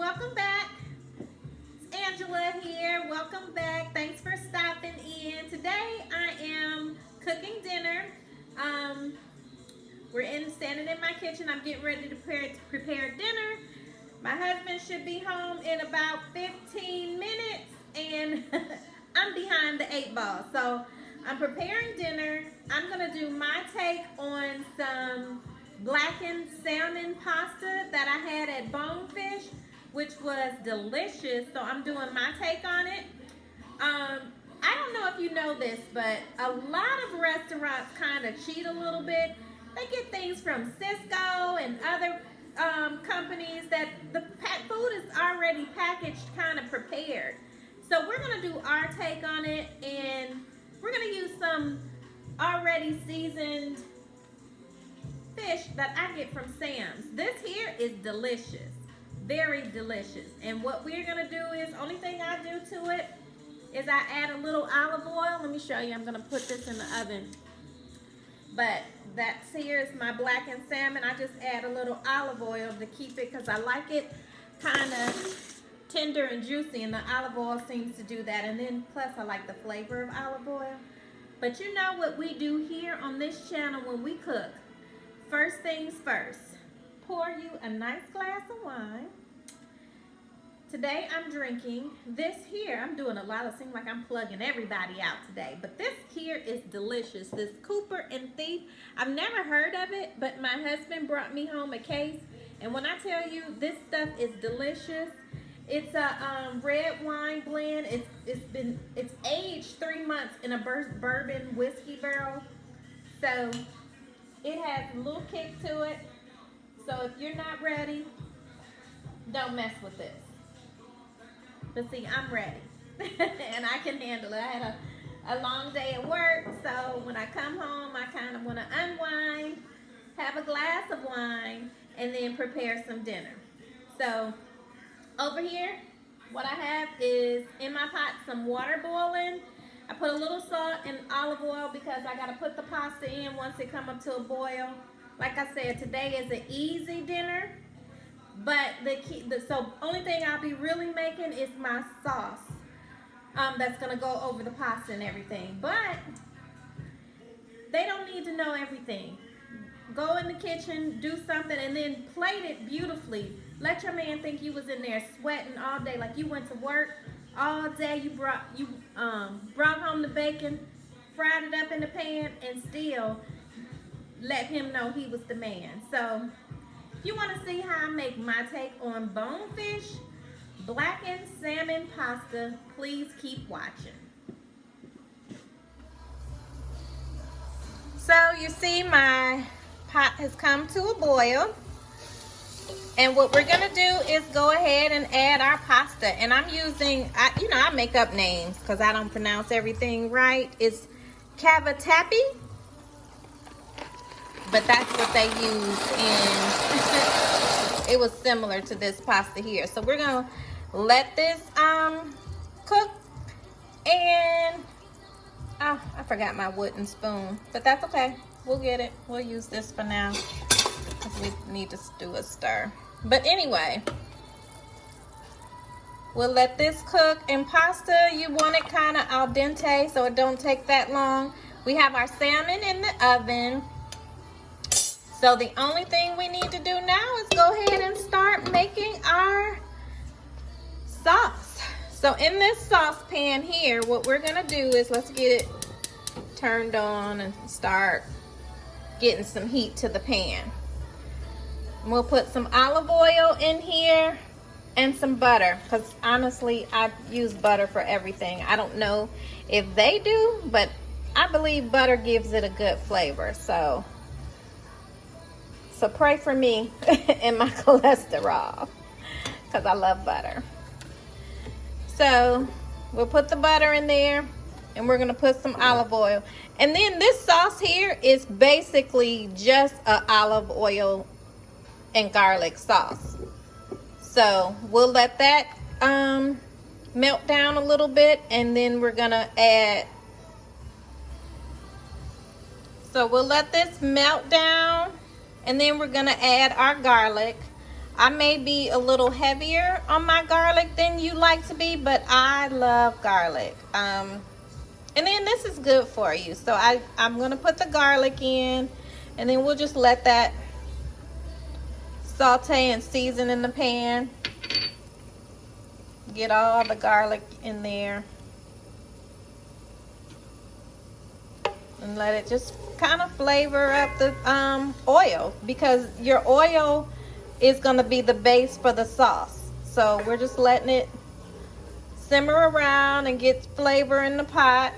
welcome back. It's Angela here. Welcome back. Thanks for stopping in. Today I am cooking dinner. We're standing in my kitchen. I'm getting ready to prepare dinner. My husband should be home in about 15 minutes, and I'm behind the 8 ball. So I'm preparing dinner. I'm gonna do my take on some blackened salmon pasta that I had at Bonefish, which was delicious. So I'm doing my take on it. I don't know if you know this, but a lot of restaurants kind of cheat a little bit. They get things from Cisco and other companies that the food is already packaged, kind of prepared. So we're gonna do our take on it, and we're gonna use some already seasoned fish that I get from Sam's. This here is delicious, very delicious. And what we're gonna do is, only thing I do to it is I add a little olive oil. Let me show you. I'm gonna put this in the oven. But that's here is my blackened salmon. I just add a little olive oil to keep it, because I like it kind of tender and juicy, and the olive oil seems to do that. And then plus I like the flavor of olive oil. But you know what we do here on this channel when we cook? First things first, pour you a nice glass of wine. Today I'm drinking this here. I'm doing a lot of, seems like I'm plugging everybody out today. But this here is delicious. This Cooper and Thief. I've never heard of it, but my husband brought me home a case. And when I tell you this stuff is delicious, it's a red wine blend. It's aged 3 months in a bourbon whiskey barrel. So it has a little kick to it. So if you're not ready, don't mess with this. But see, I'm ready. And I can handle it. I had a long day at work, so when I come home, I kind of want to unwind, have a glass of wine, and then prepare some dinner. So over here, what I have is in my pot some water boiling. I put a little salt and olive oil because I got to put the pasta in once it come up to a boil. Like I said, today is an easy dinner. But so only thing I'll be really making is my sauce. That's gonna go over the pasta and everything. But they don't need to know everything. Go in the kitchen, do something, and then plate it beautifully. Let your man think you was in there sweating all day, like you went to work all day. You brought home the bacon, fried it up in the pan, and still let him know he was the man. So if you want to see how I make my take on Bonefish blackened salmon pasta, please keep watching. So you see my pot has come to a boil. And what we're going to do is go ahead and add our pasta. And I'm using, I make up names because I don't pronounce everything right. It's cavatappi. But that's what they use in, it was similar to this pasta here. So we're gonna let this cook, and oh, I forgot my wooden spoon, but that's okay. We'll get it. We'll use this for now because we need to do a stir. But anyway, we'll let this cook. And pasta, you want it kind of al dente, so it don't take that long. We have our salmon in the oven. So the only thing we need to do now is go ahead and start making our sauce. So in this saucepan here, what we're gonna do is, let's get it turned on and start getting some heat to the pan. And we'll put some olive oil in here and some butter, because honestly, I use butter for everything. I don't know if they do, but I believe butter gives it a good flavor. So pray for me and my cholesterol, because I love butter. So we'll put the butter in there, and we're gonna put some olive oil. And then this sauce here is basically just a olive oil and garlic sauce. So we'll let that melt down a little bit, and then we're gonna add, so we'll let this melt down. And then we're gonna add our garlic. I may be a little heavier on my garlic than you like to be, but I love garlic. And then this is good for you. So I'm gonna put the garlic in, and then we'll just let that saute and season in the pan. Get all the garlic in there. And let it just kind of flavor up the oil, because your oil is gonna be the base for the sauce. So we're just letting it simmer around and get flavor in the pot.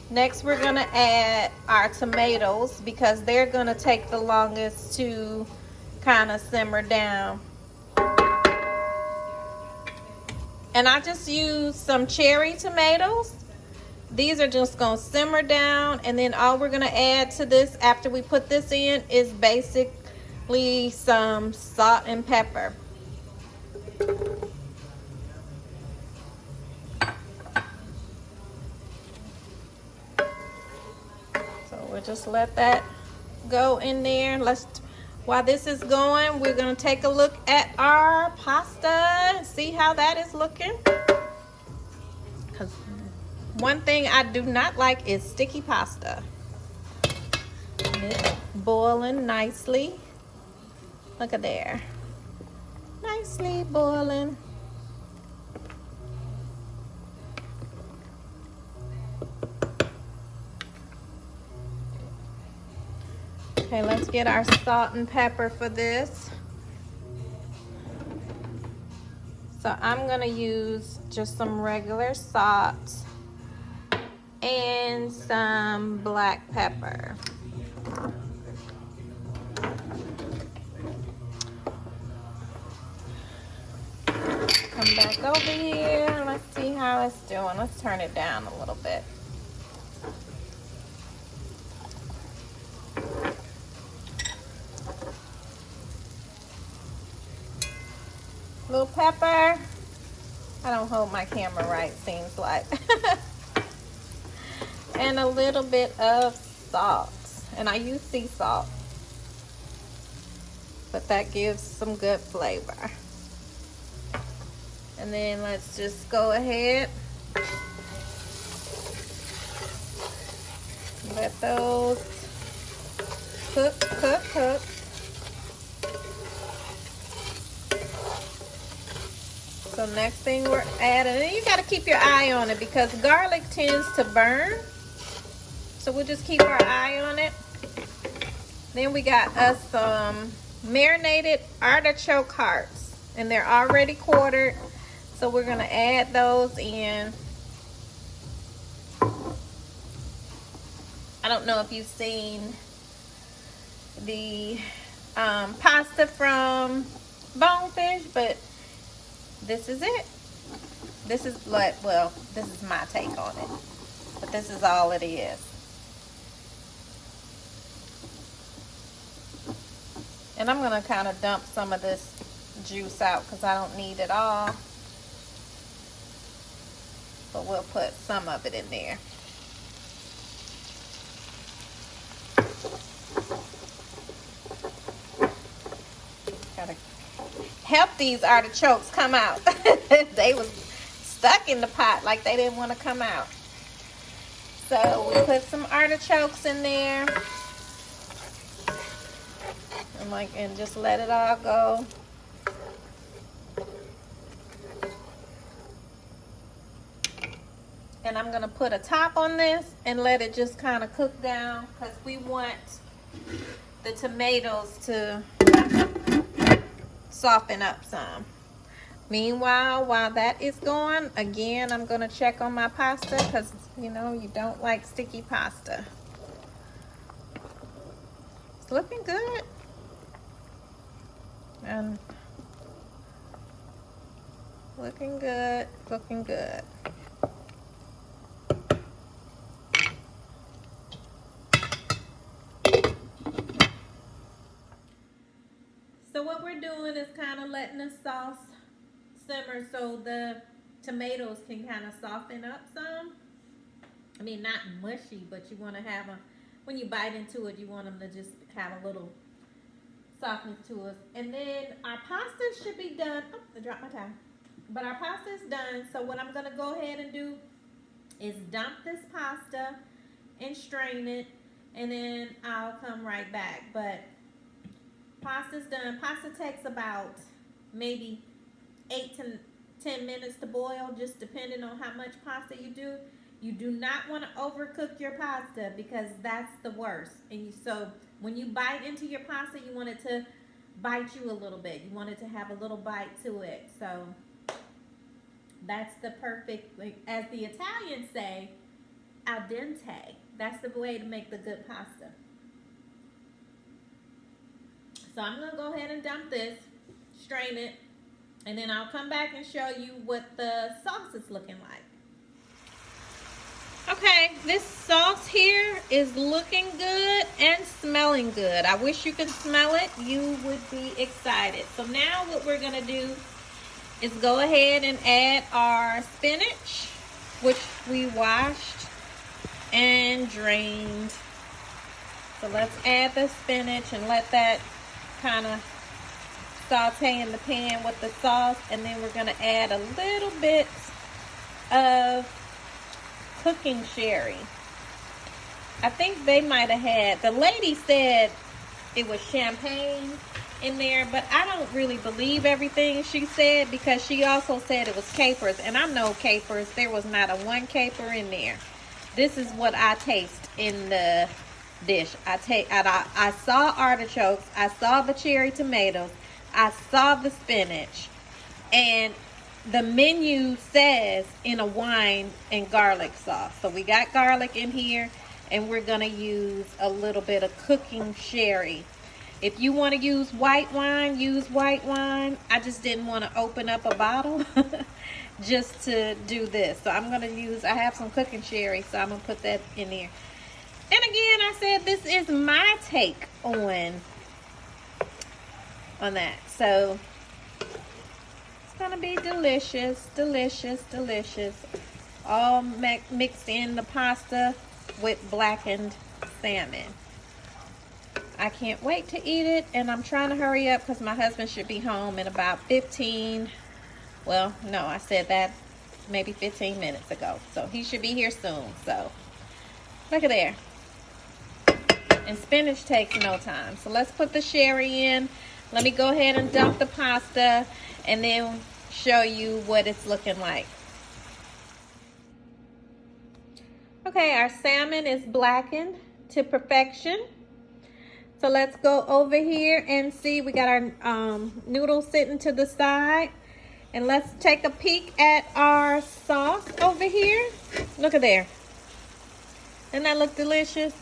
Next, we're gonna add our tomatoes because they're gonna take the longest to kind of simmer down. And I just used some cherry tomatoes. These are just gonna simmer down, and then all we're gonna add to this after we put this in is basically some salt and pepper. We'll just let that go in there. While this is going, we're gonna take a look at our pasta and see how that is looking. Because one thing I do not like is sticky pasta. It's boiling nicely. Look at there. Nicely boiling. Okay, let's get our salt and pepper for this. So I'm gonna use just some regular salt and some black pepper. Come back over here. Let's see how it's doing. Let's turn it down a little bit. Little pepper. I don't hold my camera right, seems like. And a little bit of salt. And I use sea salt, but that gives some good flavor. And then let's just go ahead. Let those cook. So next thing we're adding, and you got to keep your eye on it because garlic tends to burn. So we'll just keep our eye on it. Then we got us some marinated artichoke hearts, and they're already quartered. So we're gonna add those in. I don't know if you've seen the pasta from Bonefish, but this is it. This is what, well, this is my take on it, but this is all it is. And I'm gonna kind of dump some of this juice out because I don't need it all, but we'll put some of it in there. Gotta help these artichokes come out. They was stuck in the pot like they didn't want to come out. So we put some artichokes in there, and just let it all go. And I'm gonna put a top on this and let it just kind of cook down because we want the tomatoes to soften up some. Meanwhile, while that is going, again, I'm gonna check on my pasta because you know you don't like sticky pasta. It's looking good. And looking good, looking good. So what we're doing is kind of letting the sauce simmer so the tomatoes can kind of soften up some. I mean, not mushy, but you want to have when you bite into it, you want them to just have a little softness to us. And then our pasta should be done. Oh, I dropped my towel. But our pasta is done. So what I'm going to go ahead and do is dump this pasta and strain it. And then I'll come right back. But pasta's done. Pasta takes about maybe 8 to 10 minutes to boil, just depending on how much pasta you do. You do not want to overcook your pasta because that's the worst. And so when you bite into your pasta, you want it to bite you a little bit. You want it to have a little bite to it. So that's the perfect, like, as the Italians say, al dente. That's the way to make the good pasta. So I'm going to go ahead and dump this, strain it, and then I'll come back and show you what the sauce is looking like. Okay, this sauce here is looking good and smelling good. I wish you could smell it. You would be excited. So now what we're going to do is go ahead and add our spinach, which we washed and drained. So let's add the spinach and let that kind of saute in the pan with the sauce. And then we're going to add a little bit of cooking sherry. I think they might have had, the lady said it was champagne in there, but I don't really believe everything she said because she also said it was capers, and I know capers. There was not a one caper in there. This is what I taste in the dish. I saw artichokes, I saw the cherry tomatoes, I saw the spinach, and the menu says in a wine and garlic sauce. So we got garlic in here, and we're going to use a little bit of cooking sherry. If you want to use white wine, use white wine. I just didn't want to open up a bottle just to do this. So I'm going to use, I have some cooking sherry, so I'm going to put that in there. And again, I said this is my take on that. So it's gonna be delicious, delicious, delicious. All mixed in the pasta with blackened salmon. I can't wait to eat it, and I'm trying to hurry up because my husband should be home in about 15. Well, no, I said that maybe 15 minutes ago. So he should be here soon. So look at there. And spinach takes no time. So let's put the sherry in. Let me go ahead and dump the pasta and then show you what it's looking like. Okay, our salmon is blackened to perfection. So let's go over here and see. We got our noodles sitting to the side. And let's take a peek at our sauce over here. Look at there. Doesn't that look delicious?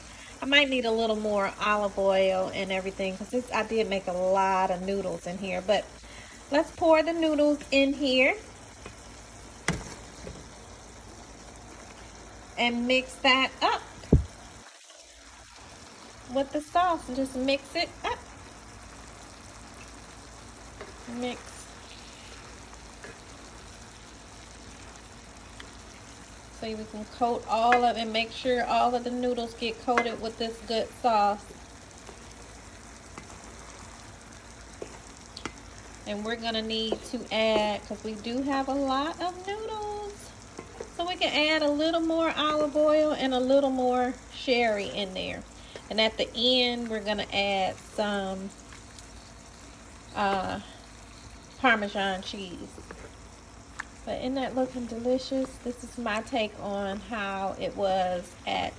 I might need a little more olive oil and everything because I did make a lot of noodles in here. But let's pour the noodles in here and mix that up with the sauce. And just mix it up. Mix. So we can coat all of it and make sure all of the noodles get coated with this good sauce. And we're going to need to add, because we do have a lot of noodles, so we can add a little more olive oil and a little more sherry in there. And at the end, we're going to add some parmesan cheese. But isn't that looking delicious? This is my take on how it was at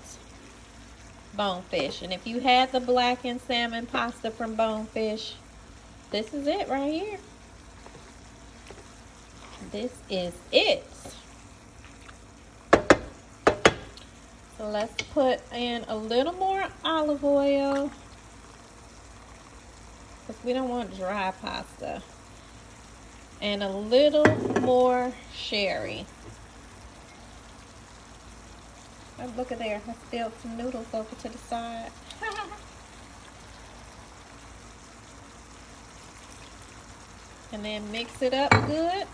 Bonefish. And if you had the blackened salmon pasta from Bonefish, this is it right here. This is it. So let's put in a little more olive oil because we don't want dry pasta. And a little more sherry. Oh, look at there. I spilled some noodles over to the side. And then mix it up good.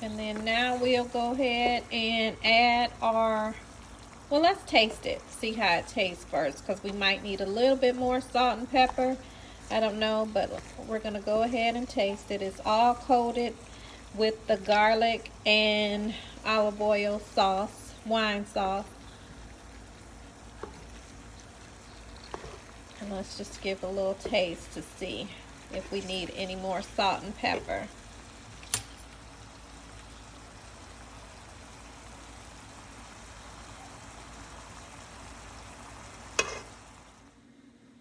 And then now we'll go ahead and add our, well, let's taste it. See how it tastes first, because we might need a little bit more salt and pepper. I don't know, but we're going to go ahead and taste it. It's all coated with the garlic and olive oil sauce, wine sauce. And let's just give a little taste to see if we need any more salt and pepper.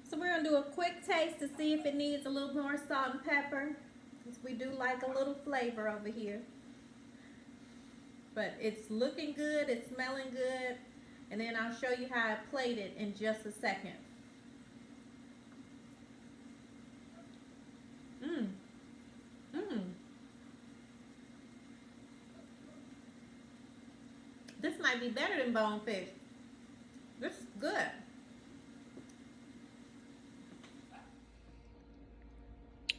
So we're going to do a quick taste to see if it needs a little more salt and pepper. Because we do like a little flavor over here. But it's looking good, it's smelling good. And then I'll show you how I plate it in just a second. This might be better than bonefish. This is good.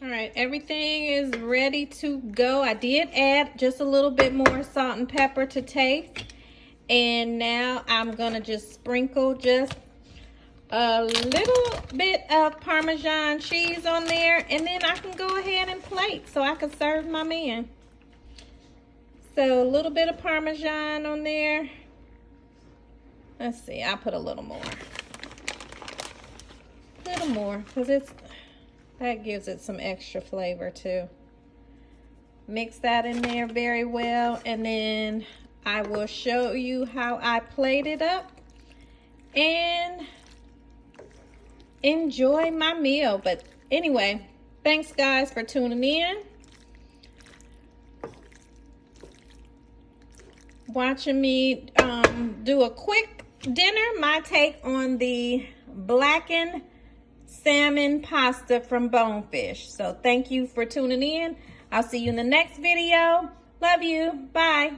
All right, everything is ready to go. I did add just a little bit more salt and pepper to taste. And now I'm gonna just sprinkle just a little bit of Parmesan cheese on there, and then I can go ahead and plate so I can serve my man. So a little bit of Parmesan on there. Let's see, I'll put a little more. A little more, because that gives it some extra flavor too. Mix that in there very well, and then I will show you how I plate it up and enjoy my meal. But anyway, thanks guys for tuning in, watching me do a quick dinner, my take on the blackened salmon pasta from Bonefish. So thank you for tuning in. I'll see you in the next video. Love you. Bye.